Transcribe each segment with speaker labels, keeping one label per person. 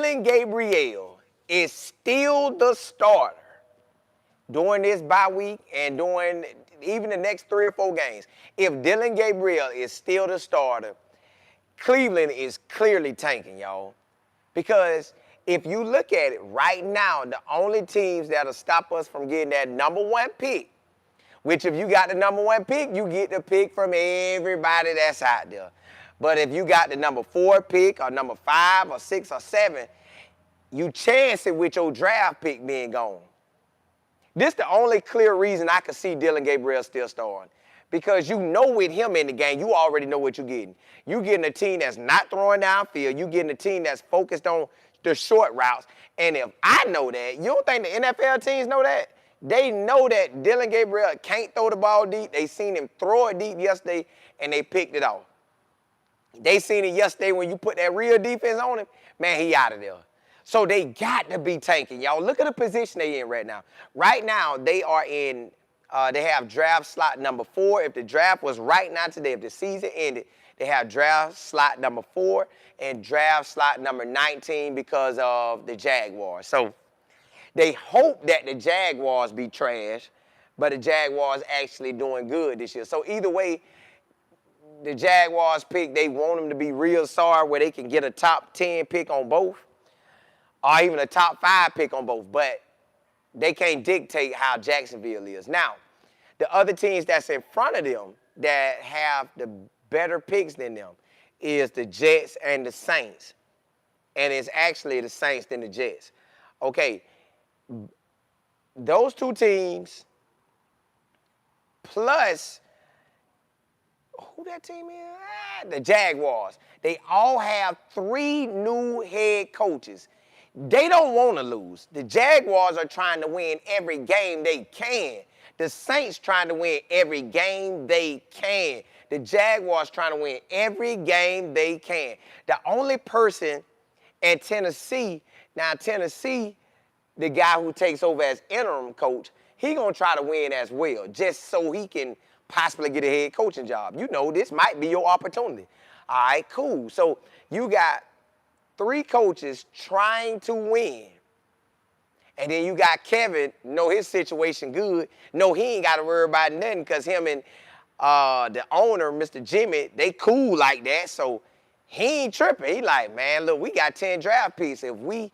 Speaker 1: Dylan Gabriel is still the starter during this bye week and during even the next 3 or 4 games, if Dylan Gabriel is still the starter, Cleveland is clearly tanking, y'all. Because if you look at it right now, the only teams that'll stop us from getting that #1 pick, which if you got the #1 pick, you get the pick from everybody that's out there. But if you got the #4 pick or #5 or 6 or 7, you chance it with your draft pick being gone. This is the only clear reason I could see Dylan Gabriel still starting. Because you know with him in the game, you already know what you're getting. You're getting a team that's not throwing downfield. You're getting a team that's focused on the short routes. And if I know that, you don't think the NFL teams know that? They know that Dylan Gabriel can't throw the ball deep. They seen him throw it deep yesterday, and they picked it off. They seen it yesterday when you put that real defense on him. Man, he out of there. So they got to be tanking, y'all. Look at the position they in right now. Right now, they are in, they have draft slot #4. If the draft was right now today, if the season ended, they have draft slot #4 and draft slot #19 because of the Jaguars. So they hope that the Jaguars be trash, but the Jaguars actually doing good this year. So either way, the Jaguars pick, they want them to be real sorry where they can get a top 10 pick on both or even a top 5 pick on both, but they can't dictate how Jacksonville is. Now, the other teams that's in front of them that have the better picks than them is the Jets and the Saints. And it's actually the Saints than the Jets. Okay, those 2 teams plus, who that team is? The Jaguars. They all have 3 new head coaches. They don't want to lose. The Jaguars are trying to win every game they can. The Saints trying to win every game they can. The Jaguars trying to win every game they can. The only person in Tennessee, now Tennessee, the guy who takes over as interim coach, he going to try to win as well, just so he can possibly get a head coaching job. You know, this might be your opportunity. All right, cool. So you got 3 coaches trying to win. And then you got Kevin, know his situation good. No, he ain't got to worry about nothing because him and the owner, Mr. Jimmy, they cool like that. So he ain't tripping. He like, man, look, we got 10 draft picks. If we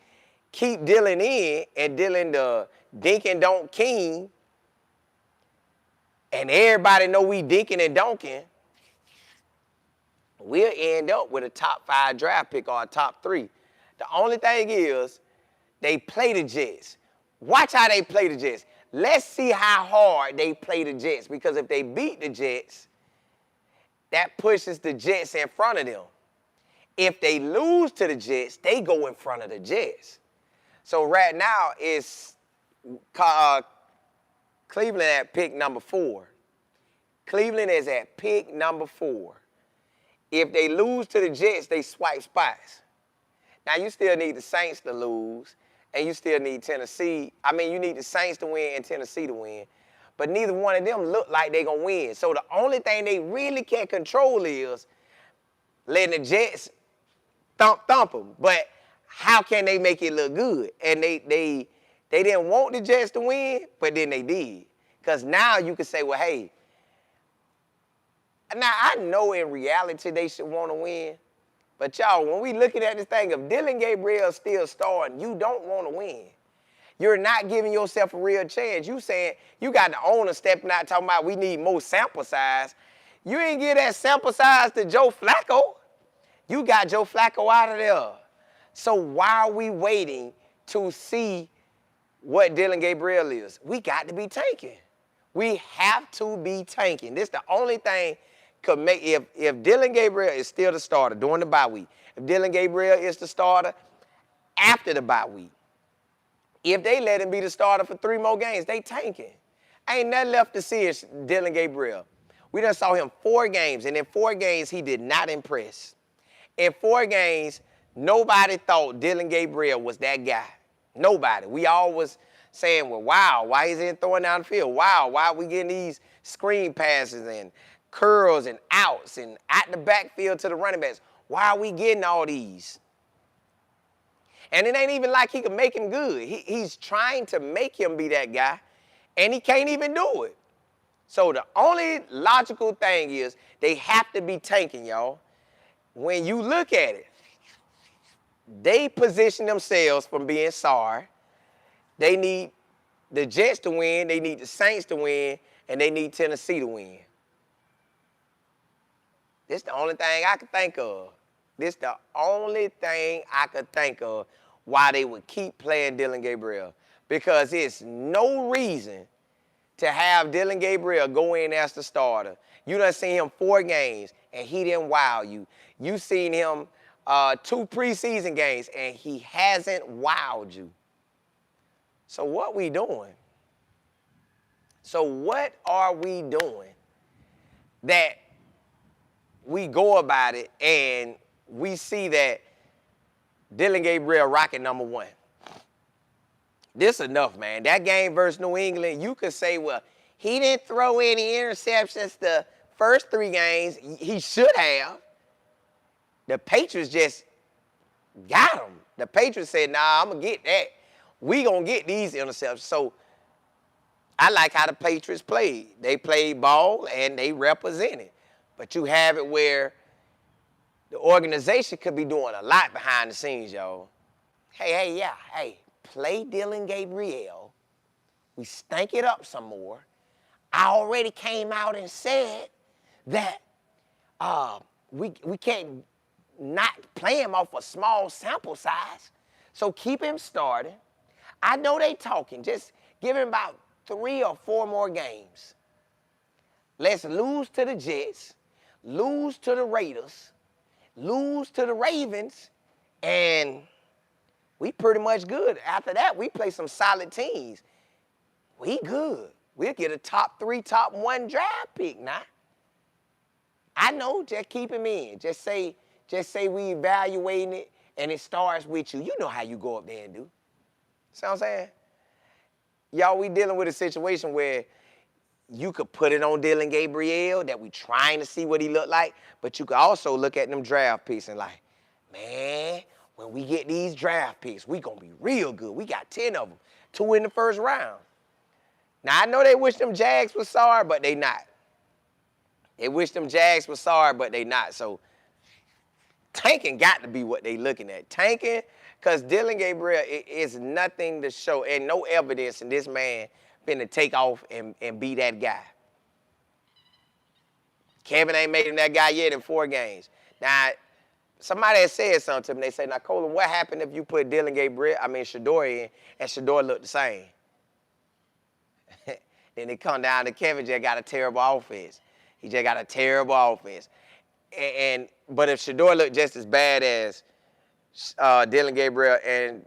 Speaker 1: keep Dylan in and Dylan the dink and don't king, and everybody know we dinking and donking, we'll end up with a top 5 draft pick or a top 3. The only thing is, they play the Jets. Watch how they play the Jets. Let's see how hard they play the Jets, because if they beat the Jets, that pushes the Jets in front of them. If they lose to the Jets, they go in front of the Jets. So right now, it's Cleveland at pick #4. Cleveland is at pick #4. If they lose to the Jets, they swipe spots. Now, you still need the Saints to lose, and you still need Tennessee. I mean, you need the Saints to win and Tennessee to win. But neither one of them look like they're going to win. So the only thing they really can control is letting the Jets thump them. But how can they make it look good? And they didn't want the Jets to win, but then they did. Because now you can say, well, hey, now I know in reality they should want to win. But y'all, when we looking at this thing, if Dylan Gabriel still starting, you don't want to win. You're not giving yourself a real chance. You saying, you got the owner stepping out talking about we need more sample size. You ain't give that sample size to Joe Flacco. You got Joe Flacco out of there. So why are we waiting to see what Dylan Gabriel is? We got to be tanking. We have to be tanking. This is the only thing could make, if Dylan Gabriel is still the starter during the bye week, if Dylan Gabriel is the starter after the bye week, if they let him be the starter for 3 more games, they tanking. Ain't nothing left to see is Dylan Gabriel. We done saw him 4 games, and in 4 games, he did not impress. In 4 games, nobody thought Dylan Gabriel was that guy. Nobody. We all was saying, well, wow, why is he throwing down the field? Wow, why are we getting these screen passes and curls and outs and out the backfield to the running backs? Why are we getting all these? And it ain't even like he can make him good. He's trying to make him be that guy, and he can't even do it. So the only logical thing is they have to be tanking, y'all. When you look at it, they position themselves from being sorry. They need the Jets to win, they need the Saints to win, and they need Tennessee to win. This is the only thing I could think of. This is the only thing I could think of why they would keep playing Dillon Gabriel. Because it's no reason to have Dillon Gabriel go in as the starter. You done seen him 4 games, and he didn't wow you. You seen him 2 preseason games, and he hasn't wowed you. So what we doing? So what are we doing that we go about it and we see that Dillon Gabriel rocking number 1? This enough, man. That game versus New England, you could say, well, he didn't throw any interceptions the first 3 games. He should have. The Patriots just got him. The Patriots said, nah, I'm going to get that. We going to get these interceptions. So I like how the Patriots played. They played ball and they represented. But you have it where the organization could be doing a lot behind the scenes, y'all. Hey, play Dillon Gabriel. We stank it up some more. I already came out and said that we can't not play him off a small sample size. So keep him starting. I know they talking. Just give him about 3 or 4 more games. Let's lose to the Jets, lose to the Raiders, lose to the Ravens, and we pretty much good. After that, we play some solid teams. We good. We'll get a top 3, top 1 draft pick now. I know, just keep him in. Just say we evaluating it, and it starts with you. You know how you go up there and do. See what I'm saying? Y'all, we dealing with a situation where you could put it on Dillon Gabriel, that we trying to see what he look like, but you could also look at them draft picks and like, man, when we get these draft picks, we gonna be real good. We got 10 of them, 2 in the first round. Now, I know they wish them Jags were sorry, but they not. They wish them Jags were sorry, but they not. So tanking got to be what they looking at. Tanking, because Dillon Gabriel is nothing to show and no evidence in this man finna take off and be that guy. Kevin ain't made him that guy yet in 4 games. Now, somebody had said something to me. They said, now, Colin, what happened if you put Shador in, and Shador looked the same? Then it come down to Kevin just got a terrible offense. He just got a terrible offense. But if Shador looked just as bad as Dillon Gabriel and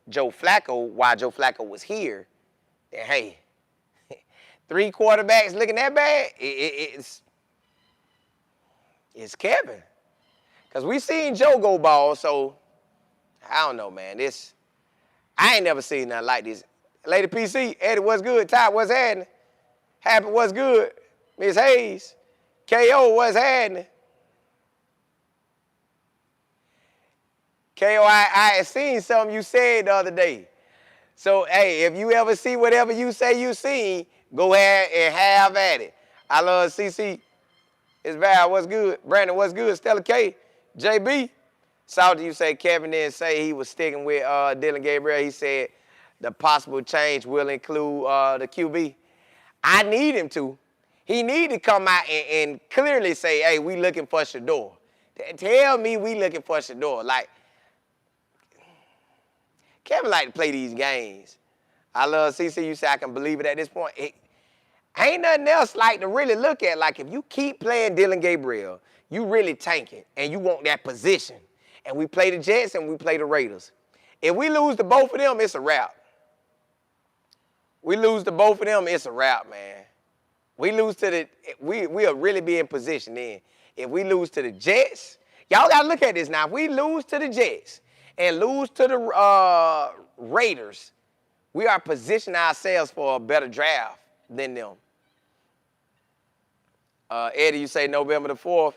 Speaker 1: Joe Flacco while Joe Flacco was here, then hey, 3 quarterbacks looking that bad, it's Kevin. Because we seen Joe go ball, so I don't know, man. I ain't never seen nothing like this. Lady PC, Eddie, what's good? Ty, what's happening? Happy, what's good? Miss Hayes, KO, what's happening? KO, I had seen something you said the other day. So, hey, if you ever see whatever you say you seen, go ahead and have at it. I love CC. It's Val, what's good? Brandon, what's good? Stella K, JB. Saw you say Kevin didn't say he was sticking with Dillon Gabriel. He said the possible change will include the QB. I need him to. He need to come out and clearly say, hey, we looking for Shador. Tell me we looking for Shador. Like, Kevin like to play these games. I love CC. You say I can believe it at this point. Ain't nothing else like to really look at. Like, if you keep playing Dillon Gabriel, you really tanking, and you want that position. And we play the Jets and we play the Raiders. If we lose to both of them, it's a wrap. We lose to both of them, it's a wrap, man. We'll really be in position then. If we lose to the Jets, y'all got to look at this now. If we lose to the Jets and lose to the Raiders, we are positioning ourselves for a better draft than them. Eddie, you say November the 4th,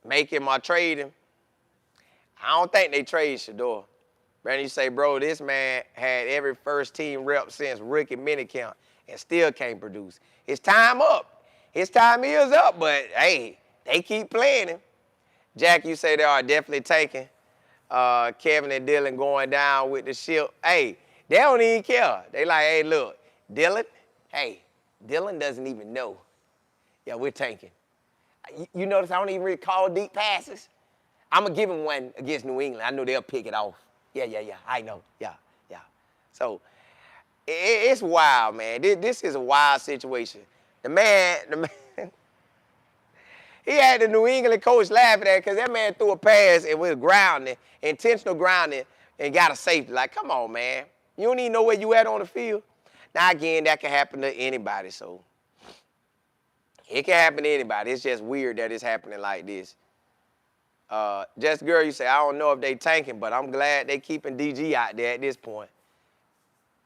Speaker 1: make him or trade him. I don't think they trade Shador. Brandon, you say, bro, this man had every first team rep since rookie minicamp and still can't produce. His time up. His time is up, but hey, they keep playing him. Jack, you say they are definitely taking Kevin and Dylan going down with the ship. Hey, they don't even care. They like, hey, look, Dylan, hey, Dylan doesn't even know. Yeah, we're tanking. You notice I don't even really call deep passes? I'm going to give him one against New England. I know they'll pick it off. Yeah, I know. Yeah. So it's wild, man. This is a wild situation. The man, he had the New England coach laughing at it because that man threw a pass and was grounding, intentional grounding, and got a safety. Like, come on, man. You don't even know where you at on the field. Now, again, that can happen to anybody, so it can happen to anybody. It's just weird that it's happening like this. Just girl, you say, I don't know if they tanking, but I'm glad they keeping DG out there at this point.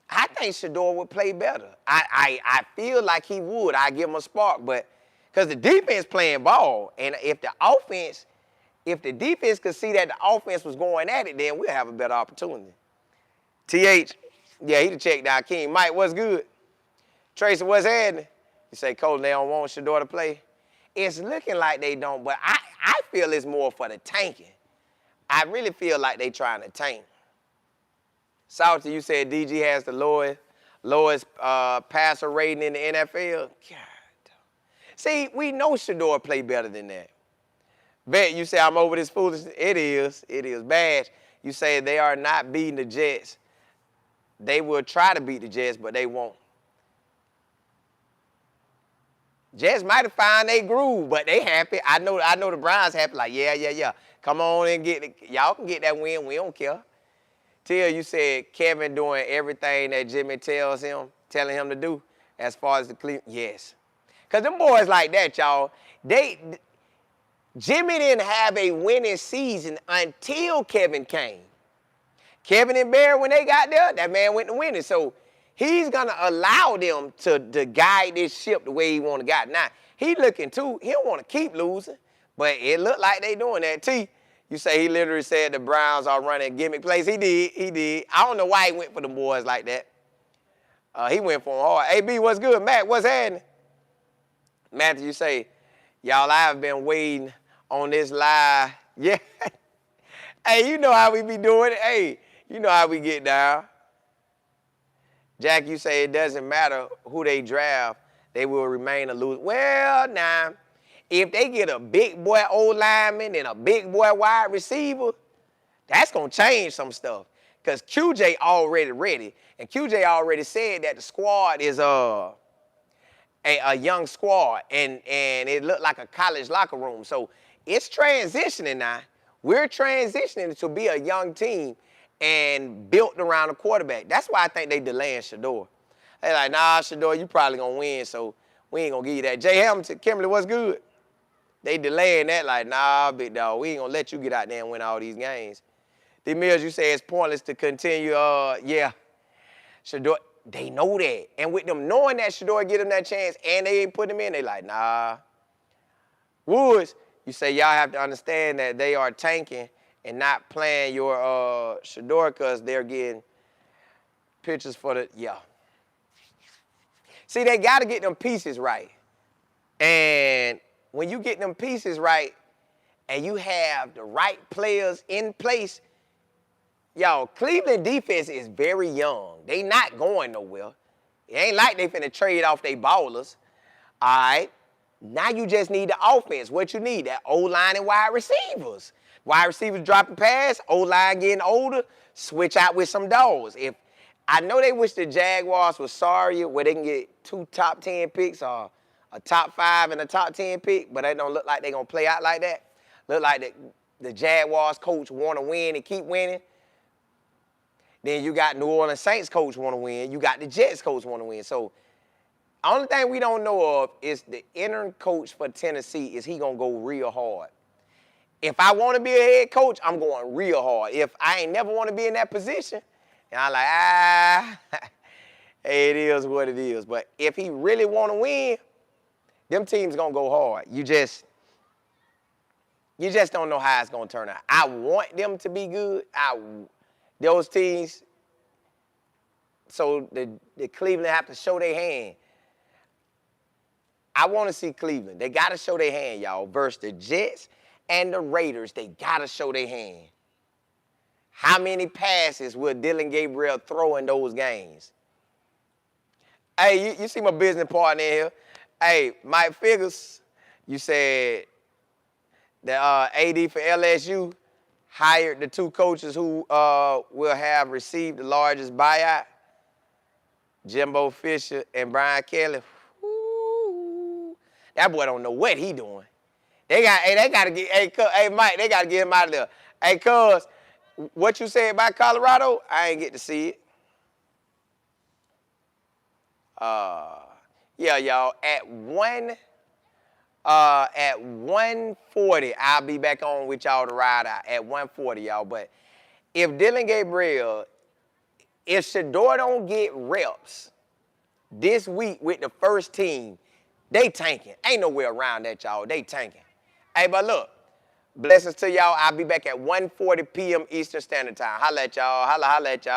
Speaker 1: I think Shedeur would play better. I feel like he would. I give him a spark, but because the defense playing ball, and if the defense could see that the offense was going at it, then we'll have a better opportunity. TH, yeah, he the check down king. Mike, what's good? Tracy, what's happening? You say, Coach, they don't want Shedeur to play. It's looking like they don't, but I feel it's more for the tanking. I really feel like they trying to tank. Salty, you said DG has the lowest passer rating in the NFL. God. See, we know Shedeur play better than that. Bet, you say I'm over this foolishness. It is. Badge, you say they are not beating the Jets. They will try to beat the Jets, but they won't. Jets might have found their groove, but they happy. I know the Browns happy. Like, yeah. Come on and get it. Y'all can get that win. We don't care. Till, you said Kevin doing everything that Jimmy telling him to do as far as the Cleveland. Yes. Because them boys like that, y'all, Jimmy didn't have a winning season until Kevin came. Kevin and Barry, when they got there, that man went to winning. So he's going to allow them to guide this ship the way he want to guide. Now, he looking too, he don't want to keep losing, but it looked like they doing that. T, you say he literally said the Browns are running gimmick plays. He did. I don't know why he went for the boys like that. He went for them hard. AB, what's good? Matt, what's happening? Matthew, you say, y'all, I have been waiting on this live. Yeah. Hey, you know how we be doing it. Hey, you know how we get down. Jack, you say it doesn't matter who they draft, they will remain a loser. Well, now, if they get a big boy old lineman and a big boy wide receiver, that's going to change some stuff. Because QJ already ready. And QJ already said that the squad is a young squad. And it looked like a college locker room. So it's transitioning now. We're transitioning to be a young team and built around the quarterback. That's why I think they delaying Shedeur. They're like, nah, Shedeur, you probably going to win, so we ain't going to give you that. Jay Hamilton, Kimberly, what's good? They delaying that like, nah, big dog, we ain't going to let you get out there and win all these games. D. Mills, you say it's pointless to continue. Yeah, Shedeur, they know that. And with them knowing that Shedeur get them that chance and they ain't put him in, they like, nah. Woods, you say y'all have to understand that they are tanking and not playing your Shedeur because they're getting pitches for the, yeah. See, they got to get them pieces right. And when you get them pieces right and you have the right players in place, y'all, Cleveland defense is very young. They not going nowhere. It ain't like they finna trade off they ballers. All right? Now you just need the offense. What you need? That O-line and wide receivers. Wide receivers dropping pass, O-line getting older, switch out with some dogs. If I know they wish the Jaguars were sorry where they can get 2 top 10 picks or a top 5 and a top 10 pick, but it don't look like they're going to play out like that. Look like the Jaguars coach want to win and keep winning. Then you got New Orleans Saints coach want to win. You got the Jets coach want to win. So the only thing we don't know of is the interim coach for Tennessee, is he going to go real hard. If I want to be a head coach, I'm going real hard. If I ain't never want to be in that position, and I'm like, hey, it is what it is. But if he really want to win, them teams going to go hard. You just don't know how it's going to turn out. I want them to be good. Those teams, so the Cleveland have to show their hand. I want to see Cleveland. They got to show their hand, y'all, versus the Jets and the Raiders. They got to show their hand. How many passes will Dillon Gabriel throw in those games? Hey, you see my business partner in here. Hey, Mike Figures, you said the AD for LSU hired the two coaches who will have received the largest buyout, Jimbo Fisher and Brian Kelly. Ooh, that boy don't know what he doing. They got to get, hey Mike, they got to get him out of there. Hey, cuz, what you said about Colorado, I ain't get to see it. Yeah, y'all, at 1:40, I'll be back on with y'all to ride out at 1:40, y'all. But if Dillon Gabriel, if Shedeur don't get reps this week with the first team, they tanking. Ain't no way around that, y'all. They tanking. Hey, but look, blessings to y'all. I'll be back at 1:40 p.m. Eastern Standard Time. Holla at y'all. Holla at y'all.